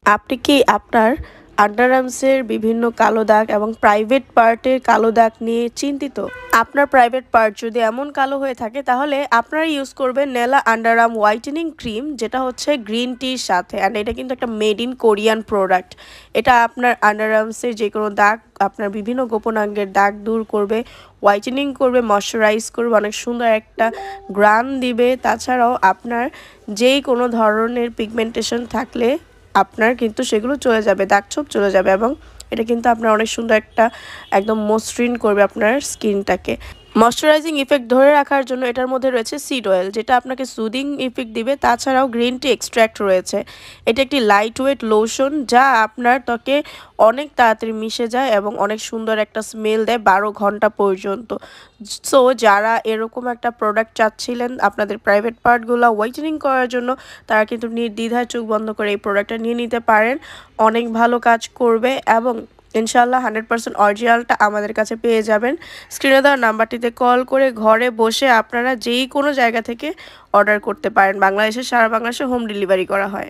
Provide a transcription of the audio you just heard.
আপনি কি আপনার আন্ডারআর্মসের বিভিন্ন কালো দাগ এবং প্রাইভেট পার্টের কালো দাগ নিয়ে চিন্তিত? আপনার প্রাইভেট পার্ট যদি এমন কালো হয়ে থাকে তাহলে আপনারা ইউজ করবেন নেলা আন্ডারআর্ম হোয়াইটেনিং ক্রিম, যেটা হচ্ছে গ্রিন টির সাথে। অ্যান্ড এটা কিন্তু একটা মেড ইন কোরিয়ান প্রোডাক্ট। এটা আপনার আন্ডারআর্মসের যে কোনো দাগ, আপনার বিভিন্ন গোপনাঙ্গের দাগ দূর করবে, হোয়াইটেনিং করবে, ময়শ্চারাইজ করবে, অনেক সুন্দর একটা গ্রান দিবে। তাছাড়াও আপনার যেই কোনো ধরনের পিগমেন্টেশন থাকলে আপনার কিন্তু সেগুলো চলে যাবে, দাগ-ছোপ চলে যাবে। এবং এটা কিন্তু আপনার অনেক সুন্দর একটা একদম মসৃণ করবে আপনার স্কিনটাকে। ময়শ্চারাইজিং ইফেক্ট ধরে রাখার জন্য এটার মধ্যে রয়েছে সিড অয়েল, যেটা আপনাকে সুদিং ইফেক্ট দিবে। তাছাড়াও গ্রিন টি এক্সট্র্যাক্ট রয়েছে। এটা একটি লাইট ওয়েট লোশন, যা আপনার ত্বকে অনেক তাড়াতাড়ি মিশে যায় এবং অনেক সুন্দর একটা স্মেল দেয় 12 ঘন্টা পর্যন্ত। সো যারা এরকম একটা প্রোডাক্ট চাচ্ছিলেন আপনাদের প্রাইভেট পার্টগুলো হোয়াইটেনিং করার জন্য, তারা কিন্তু নির্দ্বিধায় চোখ বন্ধ করে এই প্রোডাক্টটা নিয়ে নিতে পারেন। অনেক ভালো কাজ করবে এবং ইনশাআল্লাহ 100% অরিজিনালটা আমাদের কাছে পেয়ে যাবেন। স্ক্রিনে দেওয়া নাম্বারটিতে কল করে ঘরে বসে আপনারা যেই কোনো জায়গা থেকে অর্ডার করতে পারেন। বাংলাদেশের সারা বাংলাদেশে হোম ডেলিভারি করা হয়।